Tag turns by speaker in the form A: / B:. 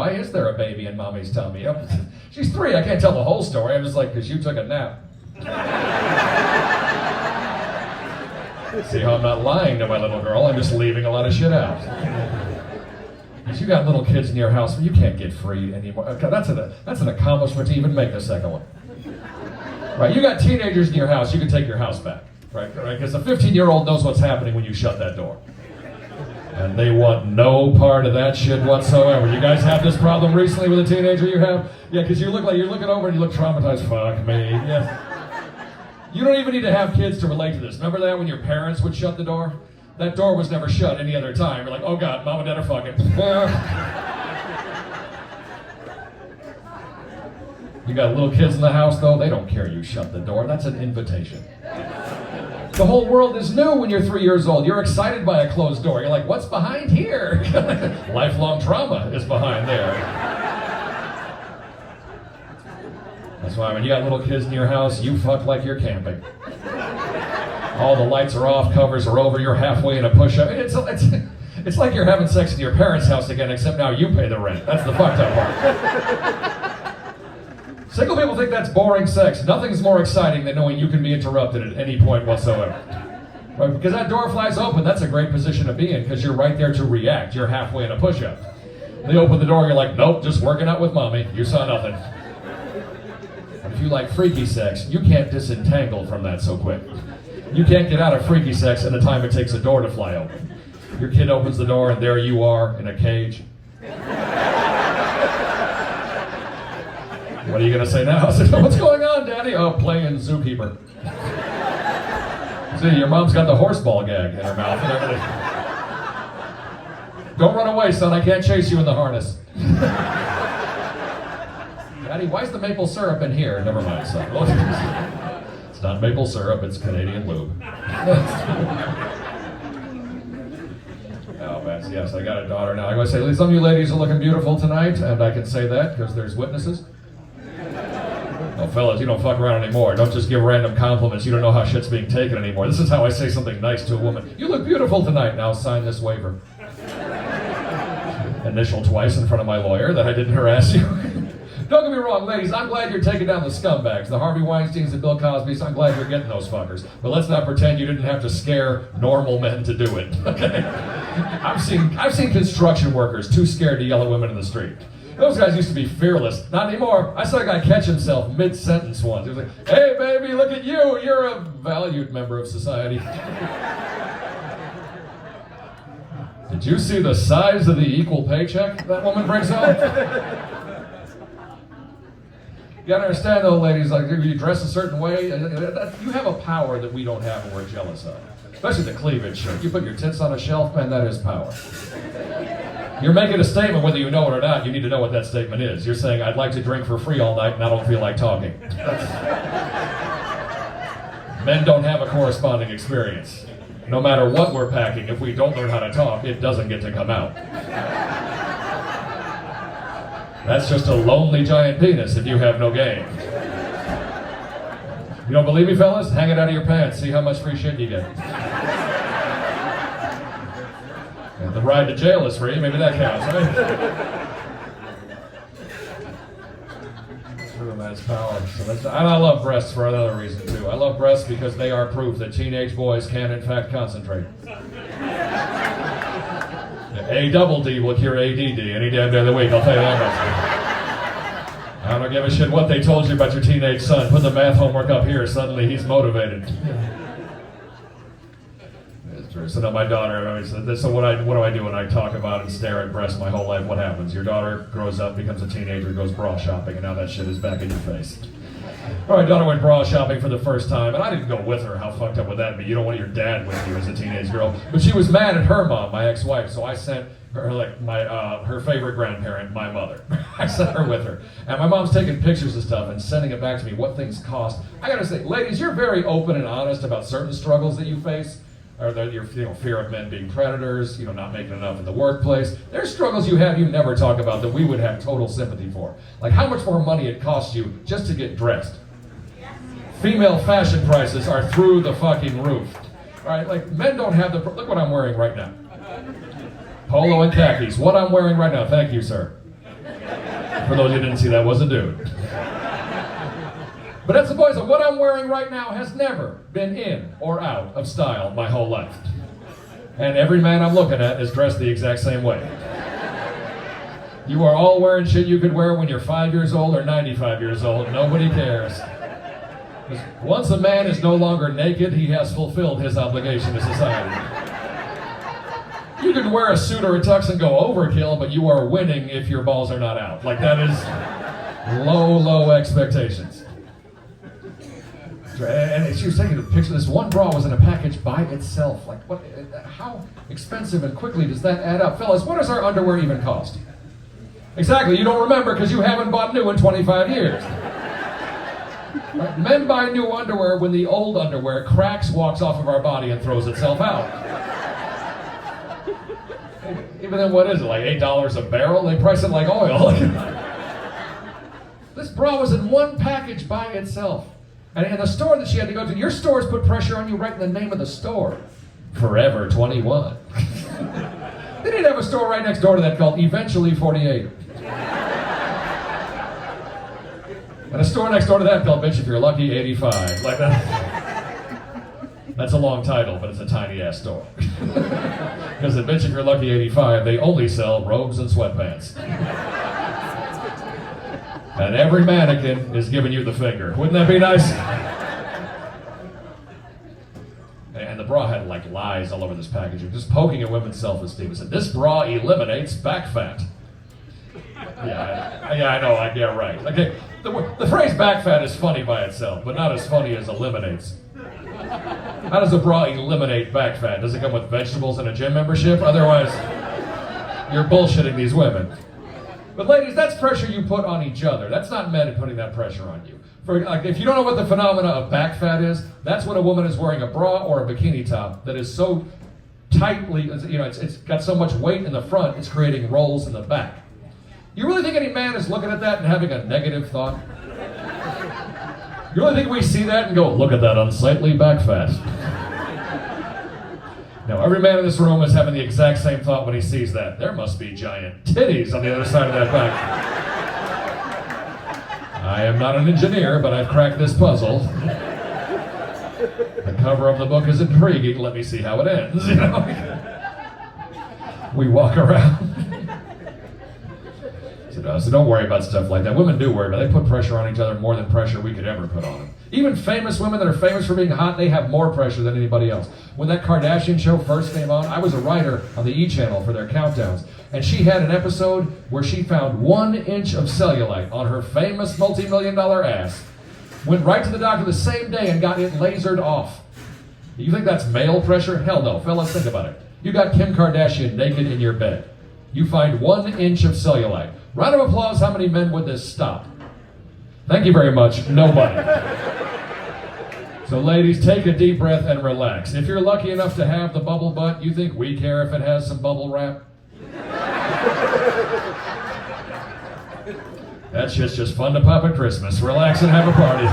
A: why is there a baby in mommy's tummy? She's 3, I can't tell the whole story. I'm just like, because you took a nap. See how I'm not lying to my little girl, I'm just leaving a lot of shit out. Because you got little kids in your house, you can't get free anymore. Okay, that's an accomplishment to even make the second one. Right, you got teenagers in your house, you can take your house back. Right, because a 15-year-old knows what's happening when you shut that door. And they want no part of that shit whatsoever. You guys have this problem recently with a teenager you have? Yeah, because you look like you're looking over and you look traumatized. Fuck me. Yeah. You don't even need to have kids to relate to this. Remember that when your parents would shut the door? That door was never shut any other time. You're like, oh God, mom and dad are fucking. You got little kids in the house though, they don't care you shut the door. That's an invitation. The whole world is new when you're 3 years old. You're excited by a closed door. You're like, what's behind here? Lifelong trauma is behind there. That's why when you got little kids in your house, you fuck like you're camping. All the lights are off, covers are over, you're halfway in a push-up. It's like you're having sex in your parents' house again, except now you pay the rent. That's the fucked up part. Single people think that's boring sex. Nothing's more exciting than knowing you can be interrupted at any point whatsoever. Right? Because that door flies open, that's a great position to be in, because you're right there to react. You're halfway in a push-up. They open the door, you're like, nope, just working out with mommy. You saw nothing. If you like freaky sex, you can't disentangle from that so quick. You can't get out of freaky sex in the time it takes a door to fly open. Your kid opens the door and there you are in a cage. What are you going to say now? I said, what's going on, Daddy? Oh, playing zookeeper. See, your mom's got the horseball gag in her mouth and everything. Don't run away, son. I can't chase you in the harness. Daddy, why is the maple syrup in here? Never mind, son. It's not maple syrup, it's Canadian lube. Oh, man, yes, I got a daughter now. I'm going to say, some of you ladies are looking beautiful tonight, and I can say that because there's witnesses. Oh, fellas, you don't fuck around anymore. Don't just give random compliments. You don't know how shit's being taken anymore. This is how I say something nice to a woman. You look beautiful tonight. Now sign this waiver. Initial twice in front of my lawyer that I didn't harass you. Don't get me wrong, ladies, I'm glad you're taking down the scumbags, the Harvey Weinsteins and Bill Cosbys. I'm glad you're getting those fuckers. But let's not pretend you didn't have to scare normal men to do it, okay? I've seen construction workers too scared to yell at women in the street. Those guys used to be fearless. Not anymore. I saw a guy catch himself mid-sentence once. He was like, hey, baby, look at you. You're a valued member of society. Did you see the size of the equal paycheck that woman brings home? You gotta understand though, ladies, like if you dress a certain way, you have a power that we don't have and we're jealous of. Especially the cleavage shirt. You put your tits on a shelf, man, that is power. You're making a statement whether you know it or not, you need to know what that statement is. You're saying, I'd like to drink for free all night and I don't feel like talking. Men don't have a corresponding experience. No matter what we're packing, if we don't learn how to talk, it doesn't get to come out. That's just a lonely giant penis if you have no game. You don't believe me, fellas? Hang it out of your pants. See how much free shit you get. And the ride to jail is free. Maybe that counts, right? True man's power. So and I love breasts for another reason, too. I love breasts because they are proof that teenage boys can, in fact, concentrate. A double D will cure ADD any damn day of the week, I'll tell you that much. I don't give a shit what they told you about your teenage son. Put the math homework up here, suddenly he's motivated. It's true. So now my daughter, so what do I do when I talk about and stare at breasts my whole life? What happens? Your daughter grows up, becomes a teenager, goes bra shopping, and now that shit is back in your face. All right, daughter went bra shopping for the first time, and I didn't go with her. How fucked up would that be? You don't want your dad with you as a teenage girl. But she was mad at her mom, my ex-wife, so I sent her, her favorite grandparent, my mother. I sent her with her. And my mom's taking pictures of stuff and sending it back to me, what things cost. I gotta say, ladies, you're very open and honest about certain struggles that you face. Or your fear of men being predators, not making enough in the workplace. There's struggles you have you never talk about that we would have total sympathy for. Like how much more money it costs you just to get dressed. Female fashion prices are through the fucking roof. All right, like men don't have look what I'm wearing right now. Polo and khakis, what I'm wearing right now, thank you, sir. For those who didn't see, that was a dude. But that's the point. So what I'm wearing right now has never been in or out of style my whole life. And every man I'm looking at is dressed the exact same way. You are all wearing shit you could wear when you're 5 years old or 95 years old. Nobody cares. Because once a man is no longer naked, he has fulfilled his obligation to society. You can wear a suit or a tux and go overkill, but you are winning if your balls are not out. Like, that is low expectations. And she was taking a picture. This one bra was in a package by itself. Like, what? How expensive and quickly does that add up? Fellas, what does our underwear even cost? Exactly, you don't remember because you haven't bought new in 25 years. Right? Men buy new underwear when the old underwear cracks, walks off of our body, and throws itself out. Even then, what is it, like $8 a barrel? They price it like oil. This bra was in one package by itself. And in the store that she had to go to, your stores put pressure on you right in the name of the store. Forever 21. They didn't have a store right next door to that called Eventually 48. And a store next door to that called Bitch If You're Lucky 85. Like that. That's a long title, but it's a tiny ass store. Because at Bitch If You're Lucky 85, they only sell robes and sweatpants. And every mannequin is giving you the finger. Wouldn't that be nice? And the bra had like lies all over this packaging, just poking at women's self-esteem. It said, "This bra eliminates back fat." Yeah, I know. Yeah, right. Okay, the phrase "back fat" is funny by itself, but not as funny as eliminates. How does a bra eliminate back fat? Does it come with vegetables and a gym membership? Otherwise, you're bullshitting these women. But ladies, that's pressure you put on each other. That's not men putting that pressure on you. If you don't know what the phenomena of back fat is, that's when a woman is wearing a bra or a bikini top that is so tightly, it's got so much weight in the front, it's creating rolls in the back. You really think any man is looking at that and having a negative thought? You really think we see that and go, "Look at that unsightly back fat"? No, every man in this room is having the exact same thought when he sees that. There must be giant titties on the other side of that back. I am not an engineer, but I've cracked this puzzle. The cover of the book is intriguing. Let me see how it ends. We walk around. So don't worry about stuff like that. Women do worry about it. They put pressure on each other more than pressure we could ever put on them. Even famous women that are famous for being hot, they have more pressure than anybody else. When that Kardashian show first came on, I was a writer on the E! Channel for their countdowns. And she had an episode where she found 1 inch of cellulite on her famous multi-million-dollar ass. Went right to the doctor the same day and got it lasered off. You think that's male pressure? Hell no. Fellas, think about it. You got Kim Kardashian naked in your bed. You find 1 inch of cellulite. Round of applause, how many men would this stop? Thank you very much. Nobody. So ladies, take a deep breath and relax. If you're lucky enough to have the bubble butt, you think we care if it has some bubble wrap? That shit's just fun to pop at Christmas. Relax and have a party.